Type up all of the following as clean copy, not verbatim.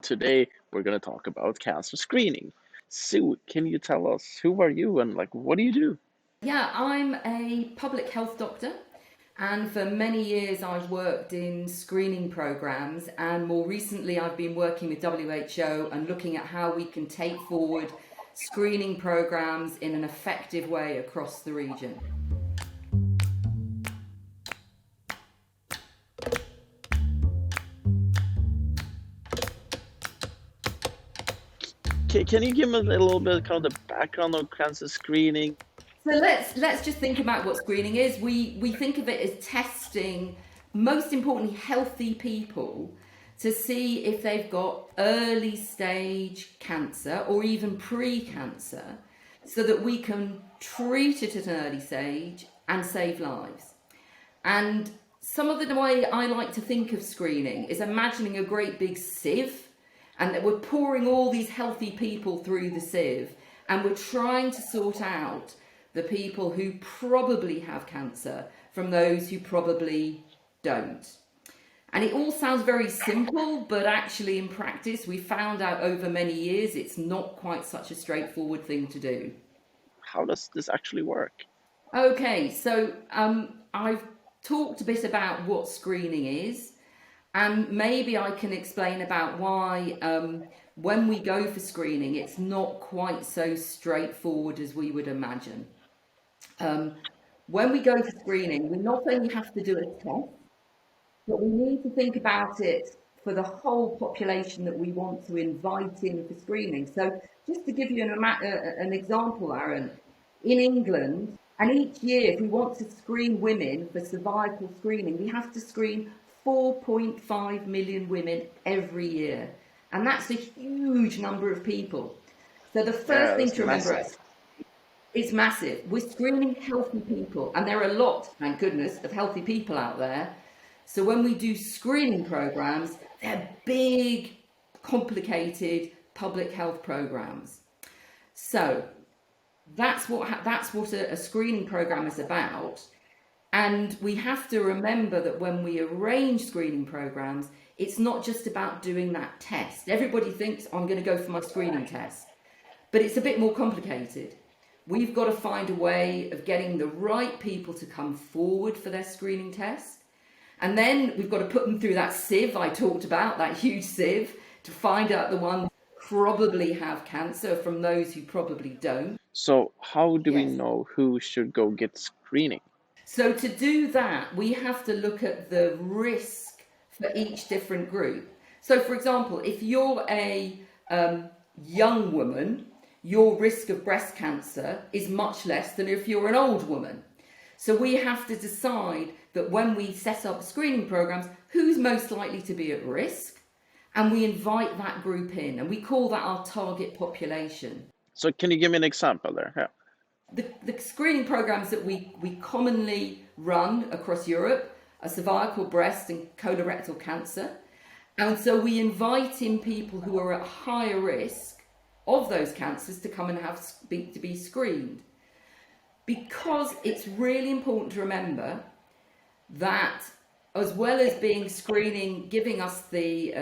today we're going to talk about cancer screening. Sue, can you tell us who are you and like what do you do? Yeah, I'm a public health doctor, and for many years I've worked in screening programs, and more recently I've been working with WHO and looking at how we can take forward screening programs in an effective way across the region. Can you give me a little bit kind of the background of cancer screening? So let's just think about what screening is. We think of it as testing, most importantly, healthy people to see if they've got early stage cancer or even pre-cancer, so that we can treat it at an early stage and save lives. And some of the way I like to think of screening is imagining a great big sieve, and that we're pouring all these healthy people through the sieve, and we're trying to sort out the people who probably have cancer from those who probably don't. And it all sounds very simple, but actually in practice, we found out over many years it's not quite such a straightforward thing to do. How does this actually work? Okay, so I've talked a bit about what screening is, and maybe I can explain about why when we go for screening, it's not quite so straightforward as we would imagine. Um, when we go for screening, we not only have to do a test, but we need to think about it for the whole population that we want to invite in for screening. So just to give you an example, Aaron, in England, and each year, if we want to screen women for cervical screening, we have to screen 4.5 million women every year. And that's a huge number of people. So the first Yeah, thing that's to remember massive. is massive. We're screening healthy people, and there are a lot, thank goodness, of healthy people out there. So when we do screening programs, they're big, complicated public health programs. So that's what a screening program is about. And we have to remember that when we arrange screening programs, it's not just about doing that test. Everybody thinks I'm going to go for my screening test, but it's a bit more complicated. We've got to find a way of getting the right people to come forward for their screening test. And then we've got to put them through that sieve I talked about, that huge sieve, to find out the ones who probably have cancer from those who probably don't. So how do we Yes. know who should go get screening? So to do that, we have to look at the risk for each different group. So for example, if you're a young woman, your risk of breast cancer is much less than if you're an old woman. So we have to decide that when we set up screening programs, who's most likely to be at risk, and we invite that group in, and we call that our target population. So can you give me an example there? Yeah. The screening programs that we commonly run across Europe are cervical, breast, and colorectal cancer. And so we invite in people who are at higher risk of those cancers to come and to be screened. Because it's really important to remember that, as well as being screening, giving us the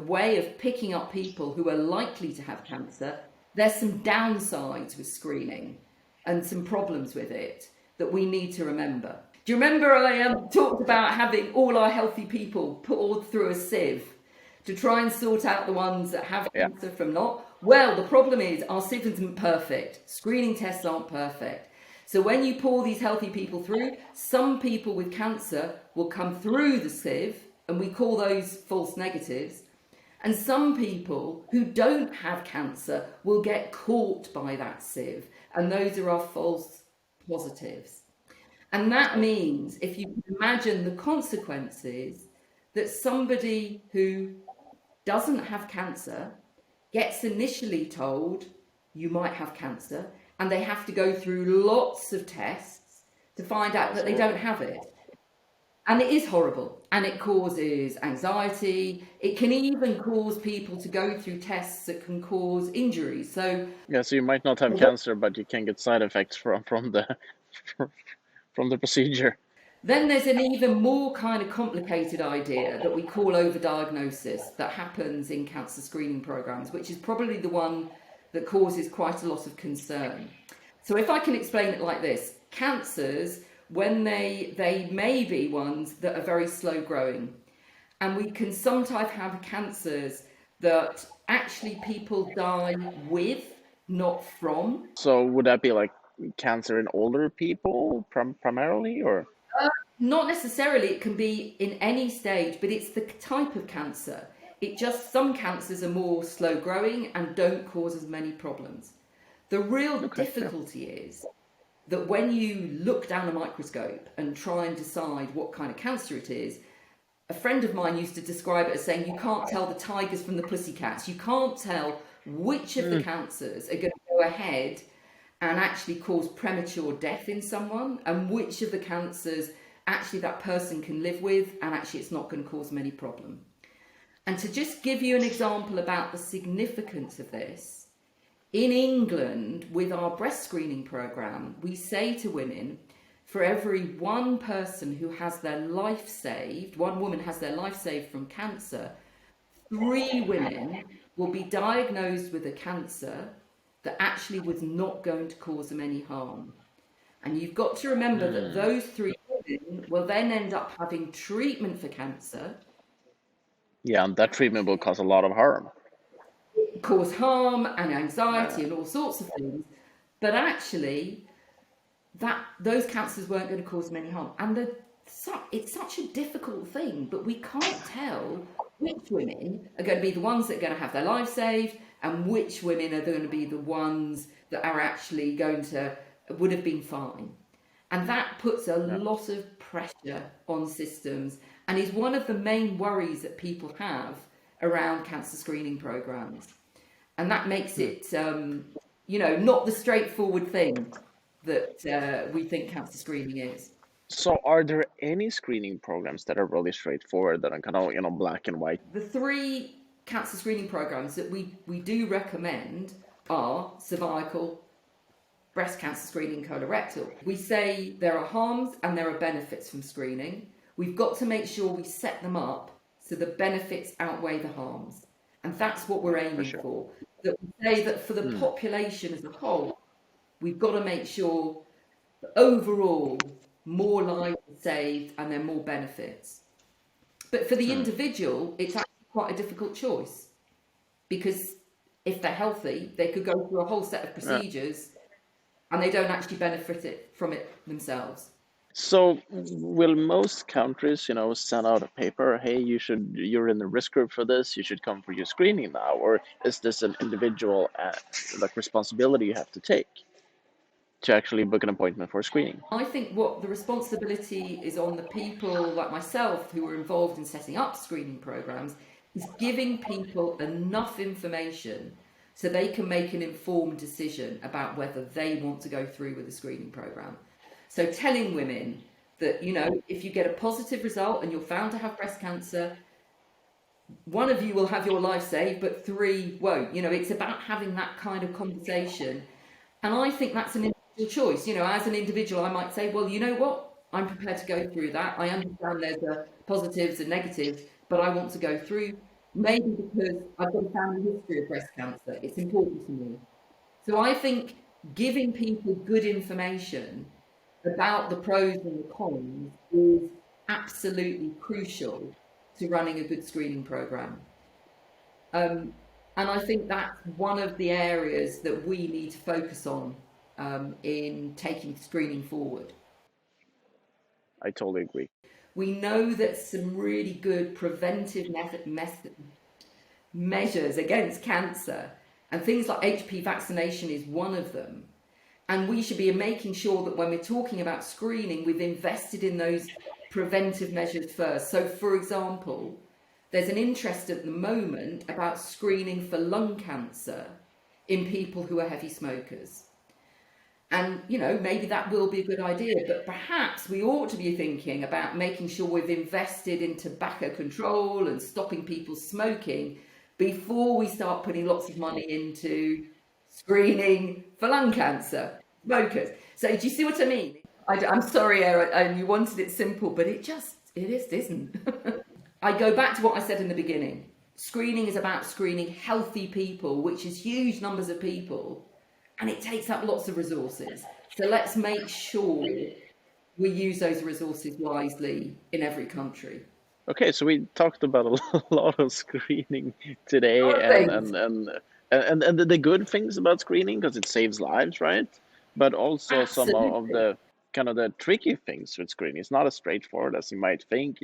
way of picking up people who are likely to have cancer, there's some downsides with screening and some problems with it that we need to remember. Do you remember I talked about having all our healthy people put all through a sieve to try and sort out the ones that have Yeah. cancer from not? Well, the problem is our sieve isn't perfect. Screening tests aren't perfect. So when you pour these healthy people through, some people with cancer will come through the sieve, and we call those false negatives. And some people who don't have cancer will get caught by that sieve, and those are our false positives. And that means, if you can imagine the consequences, that somebody who doesn't have cancer gets initially told you might have cancer, and they have to go through lots of tests to find out that they don't have it. And it is horrible, and it causes anxiety. It can even cause people to go through tests that can cause injuries. So Yeah, so you might not have cancer, but you can get side effects from the from the procedure. Then there's an even more kind of complicated idea that we call overdiagnosis that happens in cancer screening programs, which is probably the one that causes quite a lot of concern. So if I can explain it like this, cancers, when they may be ones that are very slow growing, and we can sometimes have cancers that actually people die with, not from. So would that be like cancer in older people primarily, or? Not necessarily, it can be in any stage, but it's the type of cancer. It just, some cancers are more slow growing and don't cause as many problems. The real Okay, yeah. difficulty is that when you look down a microscope and try and decide what kind of cancer it is, a friend of mine used to describe it as saying you can't tell the tigers from the pussycats. You can't tell which of the cancers are going to go ahead and actually cause premature death in someone, and which of the cancers actually that person can live with and actually it's not going to cause many problem. And to just give you an example about the significance of this, in England with our breast screening program, we say to women, for every one person who has their life saved, one woman has their life saved from cancer, 3 women will be diagnosed with a cancer that actually was not going to cause them any harm. And you've got to remember that those 3 women will then end up having treatment for cancer, Yeah, and that treatment will cause a lot of harm. cause harm and Yeah. anxiety and all sorts of things. But actually, that those cancers weren't going to cause them any harm. And it's such a difficult thing, but we can't tell which women are going to be the ones that are going to have their life saved and which women are going to be the ones that are actually going to would have been fine. And that puts a Yeah. lot of pressure on systems and is one of the main worries that people have around cancer screening programs. And that makes it, not the straightforward thing that we think cancer screening is. So are there any screening programs that are really straightforward that are kind of, black and white? The 3 cancer screening programs that we do recommend are cervical, breast cancer screening, colorectal. We say there are harms and there are benefits from screening. We've got to make sure we set them up so the benefits outweigh the harms. And that's what we're For aiming sure. for. That we say that for the population as a whole, we've got to make sure that overall more lives are saved and there are more benefits. But for the individual, it's actually quite a difficult choice because if they're healthy, they could go through a whole set of Yeah. procedures and they don't actually benefit from it themselves. So will most countries, send out a paper, hey, you're in the risk group for this, you should come for your screening now, or is this an individual like responsibility you have to take to actually book an appointment for screening? I think what the responsibility is on the people like myself who are involved in setting up screening programs is giving people enough information so they can make an informed decision about whether they want to go through with a screening program. So telling women that, if you get a positive result and you're found to have breast cancer, 1 of you will have your life saved, but 3 won't. It's about having that kind of conversation. And I think that's an individual choice. As an individual, I might say, well, you know what? I'm prepared to go through that. I understand there's the positives and negatives, but I want to go through. Maybe because I've got a family history of breast cancer. It's important to me. So I think giving people good information about the pros and the cons is absolutely crucial to running a good screening program. And I think that's one of the areas that we need to focus on in taking screening forward. I totally agree. We know that some really good preventive measures against cancer, and things like HPV vaccination is one of them. And we should be making sure that when we're talking about screening, we've invested in those preventive measures first. So, for example, there's an interest at the moment about screening for lung cancer in people who are heavy smokers. And, maybe that will be a good idea, but perhaps we ought to be thinking about making sure we've invested in tobacco control and stopping people smoking before we start putting lots of money into screening for lung cancer smokers. So do you see what I mean? I'm sorry, Aaron, you wanted it simple, but it just isn't. I go back to what I said in the beginning. Screening is about screening healthy people, which is huge numbers of people, and it takes up lots of resources. So let's make sure we use those resources wisely in every country. Okay, so we talked about a lot of screening A today, lot of things. and the good things about screening because it saves lives, right? But also some of Absolutely. the kind of the tricky things with screening. It's not as straightforward as you might think.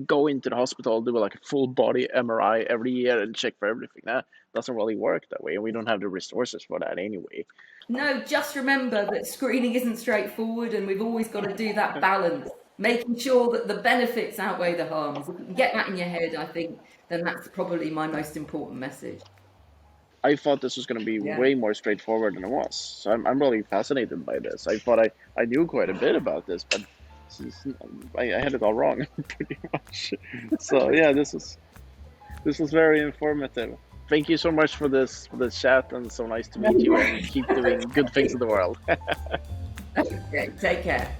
Go into the hospital, do like a full body MRI every year and check for everything. That doesn't really work that way, and we don't have the resources for that anyway. No, just remember that screening isn't straightforward, and we've always got to do that balance, making sure that the benefits outweigh the harms. If you can get that in your head, I think, then that's probably my most important message. I thought this was going to be Yeah. way more straightforward than it was. So I'm really fascinated by this. I thought I knew quite a bit about this, but I had it all wrong pretty much. So yeah, this was very informative. Thank you so much for this chat, and so nice to meet you. And keep doing good things in the world. Okay, take care.